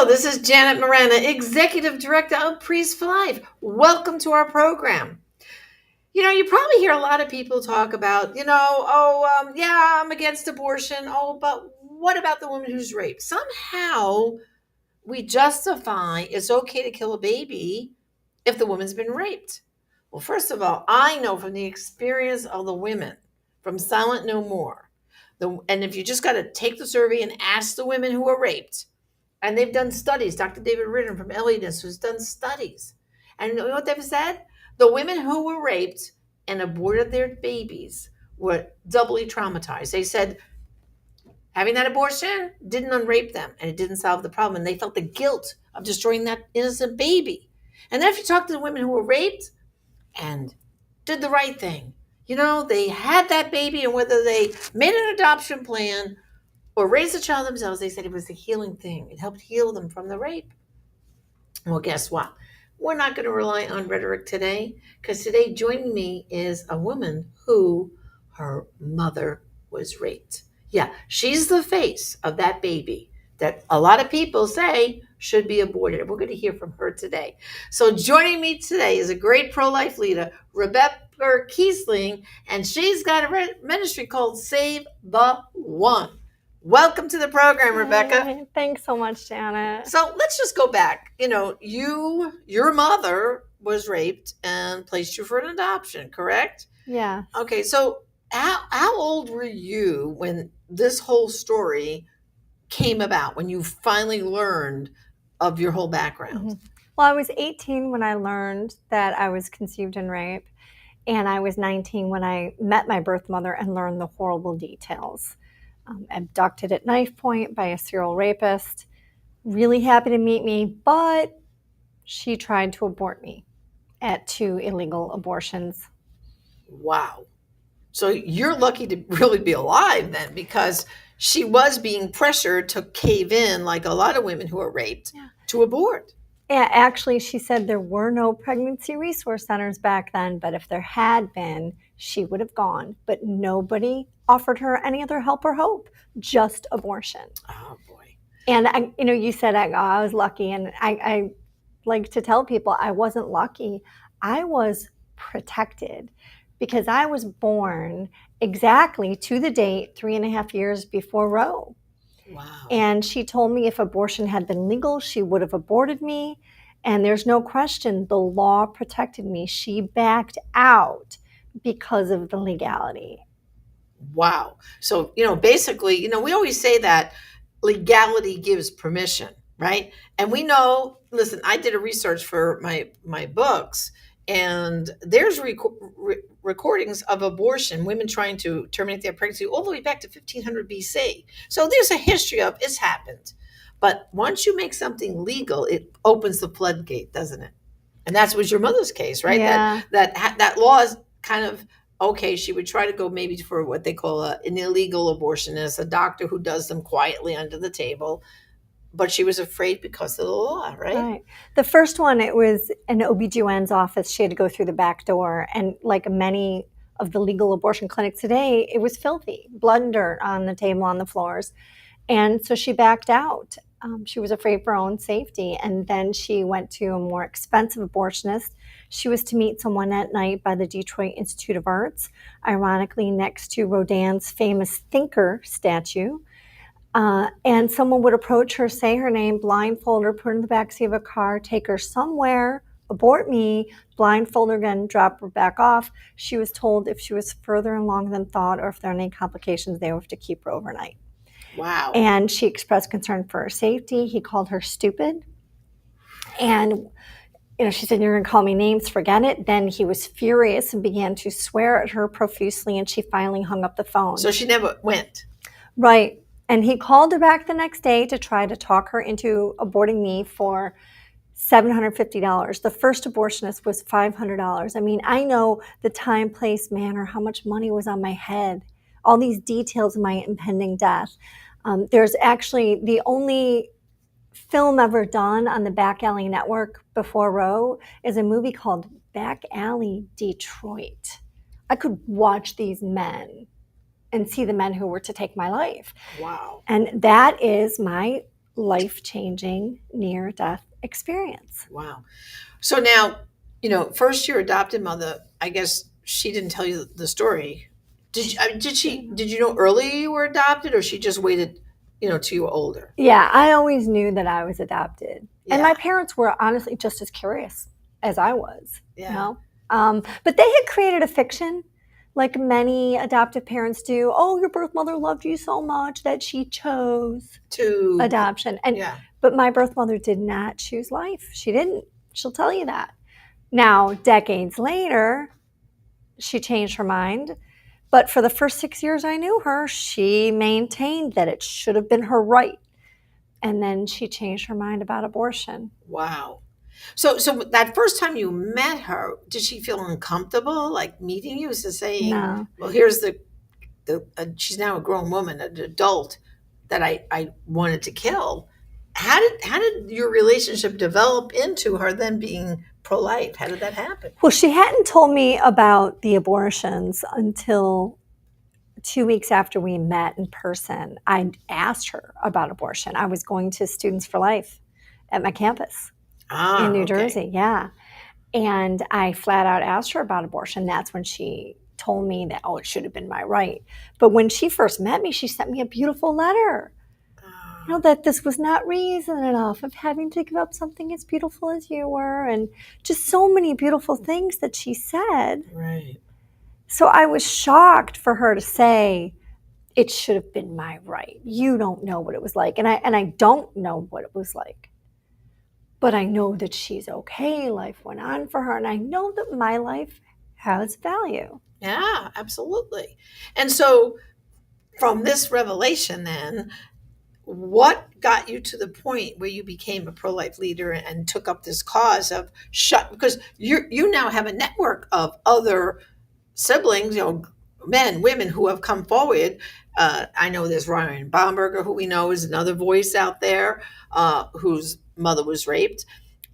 Hello, this is Janet Morana, Executive Director of Priest for Life. Welcome to our program. You probably hear a lot of people talk about, yeah, I'm against abortion. Oh, but what about the woman who's raped? Somehow we justify it's okay to kill a baby if the woman's been raped. Well, first of all, I know from the experience of the women from Silent No More, and if you just got to take the survey and ask the women who were raped, and they've done studies. Dr. David Ritter from LEDS who's done studies. And you know what they've said? The women who were raped and aborted their babies were doubly traumatized. They said having that abortion didn't unrape them and it didn't solve the problem. And they felt the guilt of destroying that innocent baby. And then if you talk to the women who were raped and did the right thing, they had that baby, and whether they made an adoption plan or raise a child themselves, they said it was a healing thing. It helped heal them from the rape. Well, guess what? We're not going to rely on rhetoric today, because today joining me is a woman who her mother was raped. Yeah, she's the face of that baby that a lot of people say should be aborted. We're going to hear from her today. So joining me today is a great pro-life leader, Rebecca Kiessling, and she's got a ministry called Save the One. Welcome to the program, Rebecca. Hey, thanks so much, Janet. So let's just go back. Your mother was raped and placed you for an adoption, correct? Yeah. Okay, so how old were you when this whole story came about, when you finally learned of your whole background? Mm-hmm. Well, I was 18 when I learned that I was conceived in rape, and I was 19 when I met my birth mother and learned the horrible details. Abducted at knife point by a serial rapist. Really happy to meet me, but she tried to abort me at 2 illegal abortions. Wow. So you're lucky to really be alive then, because she was being pressured to cave in, like a lot of women who are raped, to abort. Yeah, actually, she said there were no pregnancy resource centers back then, but if there had been, she would have gone. But nobody offered her any other help or hope, just abortion. Oh, boy. And, you said I was lucky, and I like to tell people I wasn't lucky. I was protected, because I was born exactly to the date 3.5 years before Roe. Wow. And she told me if abortion had been legal, she would have aborted me. And there's no question, the law protected me. She backed out because of the legality. Wow. So, basically, we always say that legality gives permission, right? And we know, listen, I did a research for my books, and there's recordings of abortion, women trying to terminate their pregnancy all the way back to 1500 BC. So there's a history of it's happened. But once you make something legal, it opens the floodgate, doesn't it? And that was your mother's case, right? Yeah. That law is kind of okay. She would try to go maybe for what they call an illegal abortionist, a doctor who does them quietly under the table. But she was afraid because of the law, right? Right. The first one, it was an OBGYN's office. She had to go through the back door. And like many of the legal abortion clinics today, it was filthy, blood and dirt on the table, on the floors. And so she backed out. She was afraid for her own safety. And then she went to a more expensive abortionist. She was to meet someone at night by the Detroit Institute of Arts, ironically next to Rodin's famous thinker statue. And someone would approach her, say her name, blindfold her, put her in the backseat of a car, take her somewhere, abort me, blindfold her again, drop her back off. She was told if she was further along than thought, or if there are any complications, they would have to keep her overnight. Wow. And she expressed concern for her safety. He called her stupid. And she said, "You're going to call me names, forget it." Then he was furious and began to swear at her profusely, and she finally hung up the phone. So she never went. Right. And he called her back the next day to try to talk her into aborting me for $750. The first abortionist was $500. I mean, I know the time, place, manner, how much money was on my head, all these details of my impending death. There's actually the only film ever done on the Back Alley Network before Roe is a movie called Back Alley Detroit. I could watch these men and see the men who were to take my life. Wow. And that is my life-changing near-death experience. Wow. So now, first your adopted mother, I guess she didn't tell you the story. Did you know early you were adopted, or she just waited, till you were older? Yeah, I always knew that I was adopted. And my Yeah. parents were honestly just as curious as I was, Yeah. But they had created a fiction, like many adoptive parents do. Oh, your birth mother loved you so much that she chose To adoption. Yeah. But my birth mother did not choose life. She didn't. She'll tell you that. Now, decades later, she changed her mind. But for the first 6 years I knew her, she maintained that it should have been her right. And then she changed her mind about abortion. Wow. So that first time you met her, did she feel uncomfortable, like meeting you, to saying, No. "Well, here's she's now a grown woman, an adult that I wanted to kill." How did your relationship develop into her then being pro-life? How did that happen? Well, she hadn't told me about the abortions until 2 weeks after we met in person. I asked her about abortion. I was going to Students for Life at my campus in Ah, New okay. Jersey. Yeah. And I flat out asked her about abortion. That's when she told me that, oh, it should have been my right. But when she first met me, she sent me a beautiful letter. Ah, That this was not reason enough of having to give up something as beautiful as you were, and just so many beautiful things that she said. right. So I was shocked for her to say, it should have been my right. You don't know what it was like. And I don't know what it was like. But I know that she's okay. Life went on for her. And I know that my life has value. Yeah, absolutely. And so from this revelation then, what got you to the point where you became a pro-life leader and took up this cause of because you now have a network of other siblings, men, women who have come forward. I know there's Ryan Baumberger, who we know is another voice out there, whose mother was raped.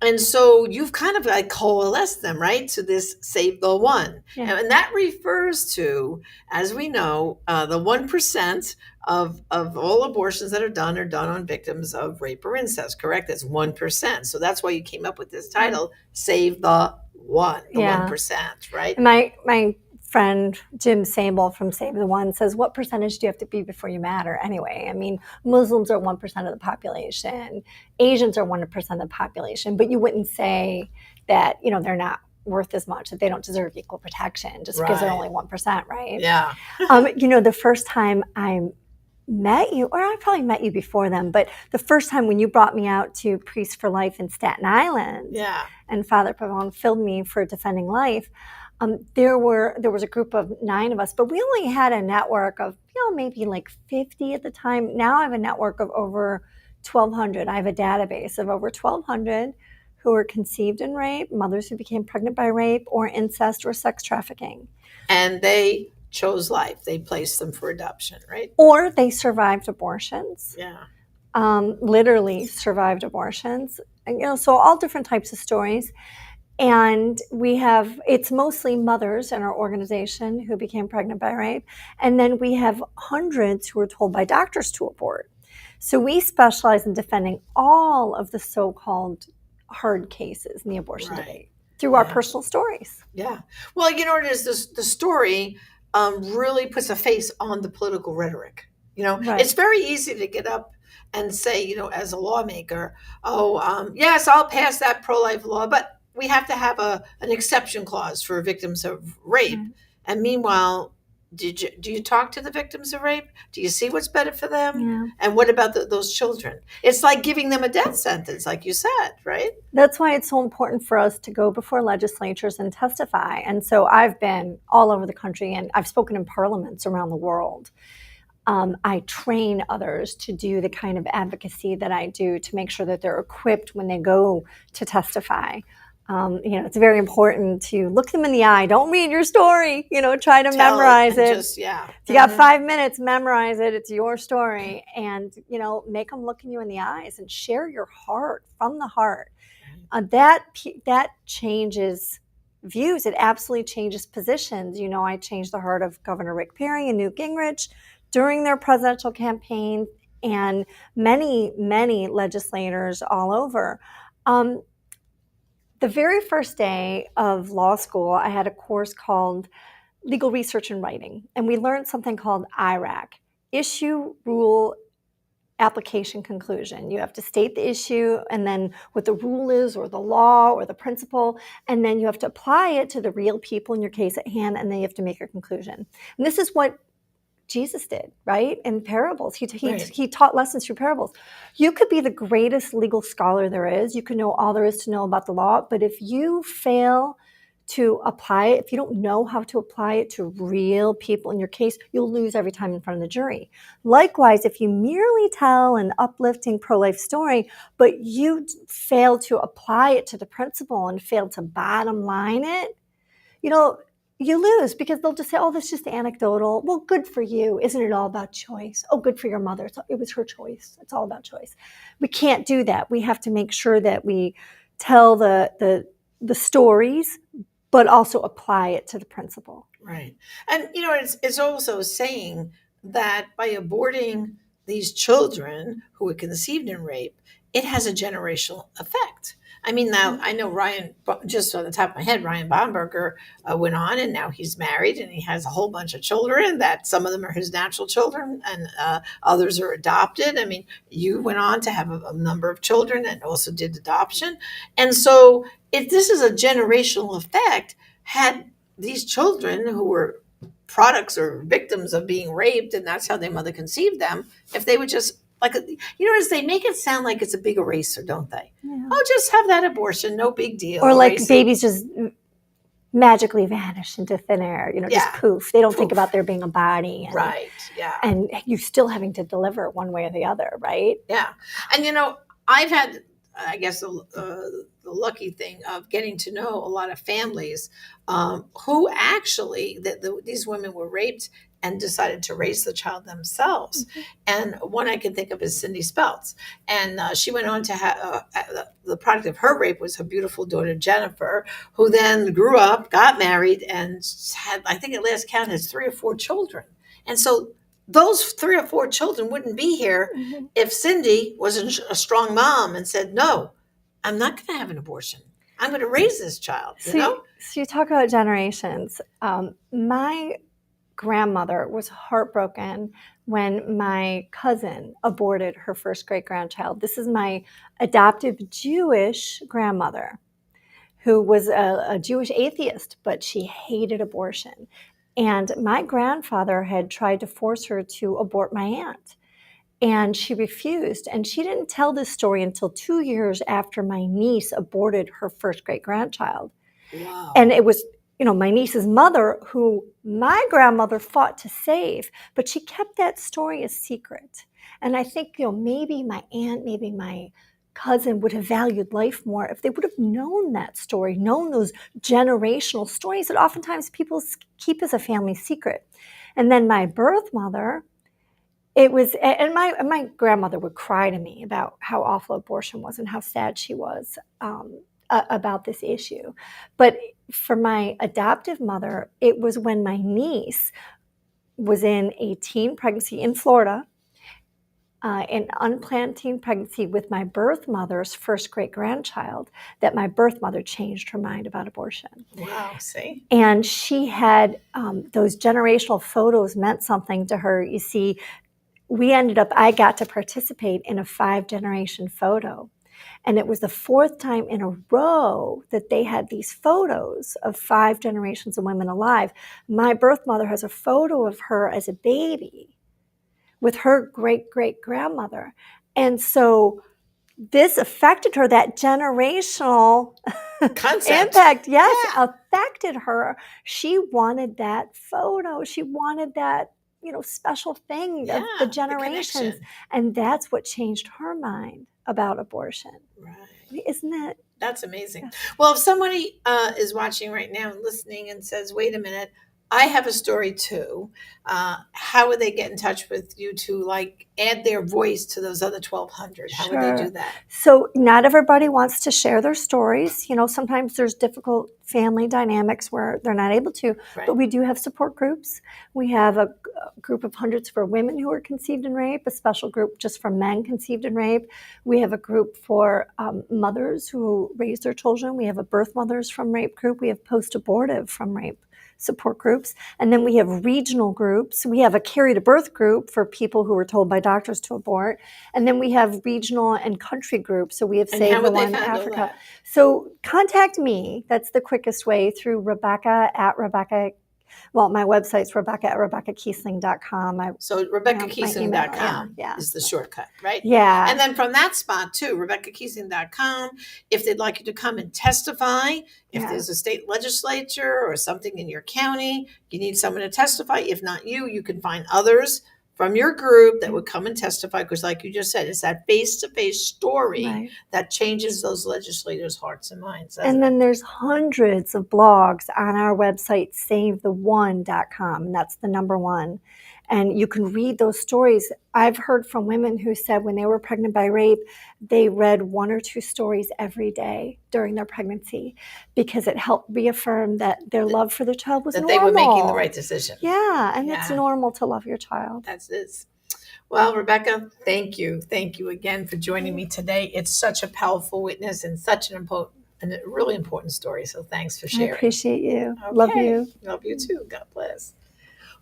And so you've kind of like coalesced them, right, to this Save the One. Yeah. And that refers to, as we know, the 1% of all abortions that are done on victims of rape or incest, correct? That's 1%. So that's why you came up with this title, Save the One, the Yeah. 1%, right? And my friend Jim Sable from Save the One says, what percentage do you have to be before you matter anyway? I mean, Muslims are 1% of the population. Asians are 1% of the population. But you wouldn't say that, they're not worth as much, that they don't deserve equal protection just because they're Right. only 1%, right? Yeah. The first time I met you, or I probably met you before then, but the first time when you brought me out to Priests for Life in Staten Island, Yeah. and Father Pavone filled me for Defending Life, there was a group of 9 of us, but we only had a network of maybe like 50 at the time. Now I have a network of over 1,200. I have a database of over 1,200 who were conceived in rape, mothers who became pregnant by rape or incest or sex trafficking. And they chose life. They placed them for adoption, right? Or they survived abortions. Yeah. Literally survived abortions. And, so all different types of stories. And it's mostly mothers in our organization who became pregnant by rape. And then we have hundreds who were told by doctors to abort. So we specialize in defending all of the so-called hard cases in the abortion debate through our personal stories. Yeah. Well, it is the story really puts a face on the political rhetoric. Right. It's very easy to get up and say, as a lawmaker, yes, I'll pass that pro-life law, but we have to have an exception clause for victims of rape. Right. And meanwhile, do you talk to the victims of rape? Do you see what's better for them? Yeah. And what about those children? It's like giving them a death sentence, like you said, right? That's why it's so important for us to go before legislatures and testify. And so I've been all over the country, and I've spoken in parliaments around the world. I train others to do the kind of advocacy that I do to make sure that they're equipped when they go to testify. It's very important to look them in the eye. Don't read your story. Try to memorize it. If you got 5 minutes, memorize it. It's your story. And, make them look in you in the eyes and share your heart from the heart. That changes views. It absolutely changes positions. I changed the heart of Governor Rick Perry and Newt Gingrich during their presidential campaign and many legislators all over. Um, the very first day of law school, I had a course called Legal Research and Writing, and we learned something called IRAC, Issue, Rule, Application, Conclusion. You have to state the issue and then what the rule is or the law or the principle, and then you have to apply it to the real people in your case at hand, and then you have to make your conclusion. And this is what Jesus did, right? In parables. He taught lessons through parables. You could be the greatest legal scholar there is. You could know all there is to know about the law, but if you fail to apply it, if you don't know how to apply it to real people in your case, you'll lose every time in front of the jury. Likewise, if you merely tell an uplifting pro-life story, but you fail to apply it to the principle and fail to bottom line it, you lose, because they'll just say, oh, that's just anecdotal. Well, good for you. Isn't it all about choice? Oh, good for your mother. It was her choice. It's all about choice. We can't do that. We have to make sure that we tell the stories, but also apply it to the principle. Right. And, it's also saying that by aborting these children who were conceived in rape, it has a generational effect. I mean, now I know Ryan, just on the top of my head, Ryan Baumberger went on, and now he's married and he has a whole bunch of children that some of them are his natural children and others are adopted. I mean, you went on to have a number of children and also did adoption. And so if this is a generational effect, had these children who were products or victims of being raped, and that's how their mother conceived them, if they would just as they make it sound like it's a big eraser, don't they? Yeah. Oh, just have that abortion, no big deal. Or like babies just magically vanish into thin air, just poof. They don't think about there being a body. And, right, yeah. And you still having to deliver one way or the other, right? Yeah. And, I've had, I guess, the lucky thing of getting to know a lot of families who actually, these women were raped and decided to raise the child themselves. Mm-hmm. And one I can think of is Cindy Speltz. And she went on to have, the product of her rape was her beautiful daughter, Jennifer, who then grew up, got married, and had, I think at last count, has 3 or 4 children. And so those 3 or 4 children wouldn't be here if Cindy wasn't a strong mom and said, no, I'm not going to have an abortion. I'm going to raise this child, So you talk about generations. My grandmother was heartbroken when my cousin aborted her first great-grandchild. This is my adoptive Jewish grandmother, who was a Jewish atheist, but she hated abortion. And my grandfather had tried to force her to abort my aunt, and she refused. And she didn't tell this story until 2 years after my niece aborted her first great-grandchild. Wow. And it was, my niece's mother, who my grandmother fought to save, but she kept that story a secret. And I think, maybe my aunt, maybe my cousin would have valued life more if they would have known that story, known those generational stories that oftentimes people keep as a family secret. And then my birth mother, it was, and my grandmother would cry to me about how awful abortion was and how sad she was about this issue. But for my adoptive mother, it was when my niece was in a teen pregnancy in Florida, an unplanned teen pregnancy with my birth mother's first great-grandchild, that my birth mother changed her mind about abortion. Wow, see? And she had, those generational photos meant something to her. You see, I got to participate in a 5-generation photo. And it was the 4th time in a row that they had these photos of 5 generations of women alive. My birth mother has a photo of her as a baby with her great-great-grandmother. And so this affected her, that generational impact, affected her. She wanted that photo. She wanted that, special thing of the generations. And that's what changed her mind about abortion. Right. Isn't that? That's amazing. Well, if somebody is watching right now and listening and says, wait a minute, I have a story too. How would they get in touch with you to like add their voice to those other 1,200? How would they do Sure. that? So, not everybody wants to share their stories. Sometimes there's difficult family dynamics where they're not able to, but Right. we do have support groups. We have a group of hundreds for women who are conceived in rape, a special group just for men conceived in rape. We have a group for mothers who raise their children. We have a birth mothers from rape group. We have post abortive from rape support groups. And then we have regional groups. We have a carry to birth group for people who were told by doctors to abort. And then we have regional and country groups. So we have And how Save the would they One handle Africa. that? So contact me. That's the quickest way through Rebecca at Rebecca. Well, my website's Rebecca at RebeccaKiessling.com. So My email, RebeccaKiessling.com yeah. is the shortcut, right? Yeah. And then from that spot too, RebeccaKiessling.com, if they'd like you to come and testify, if Yeah. there's a state legislature or something in your county, you need someone to testify. If not you, you can find others from your group that would come and testify. Because like you just said, it's that face-to-face story Right. that changes those legislators' hearts and minds. And then there's hundreds of blogs on our website, savetheone.com. And that's the number one. And you can read those stories. I've heard from women who said when they were pregnant by rape, they read one or two stories every day during their pregnancy because it helped reaffirm that their love for their child was that normal. they were making the right decision. Yeah, and it's Yeah. normal to love your child. That's it. Well, Rebecca, thank you. Thank you again for joining me today. It's such a powerful witness and such an important and a really important story. So thanks for I sharing. appreciate you. Okay. Love you. Love you too. God bless.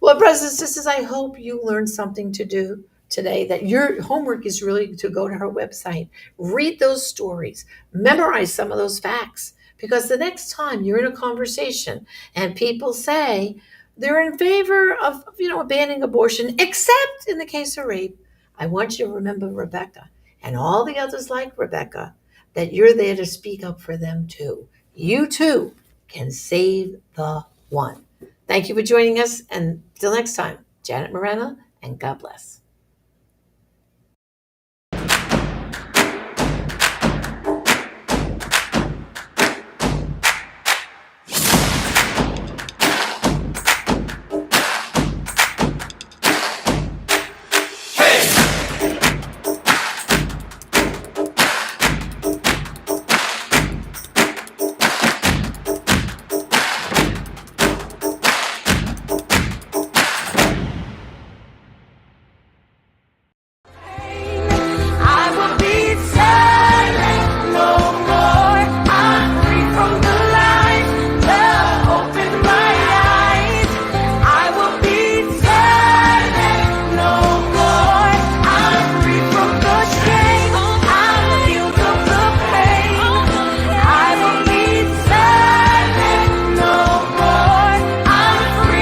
Well, brothers and sisters, I hope you learned something to do today. That your homework is really to go to her website, read those stories, memorize some of those facts. Because the next time you're in a conversation and people say they're in favor of banning abortion, except in the case of rape, I want you to remember Rebecca and all the others like Rebecca, that you're there to speak up for them too. You too can save the one. Thank you for joining us. And till next time, Janet Morana, and God bless.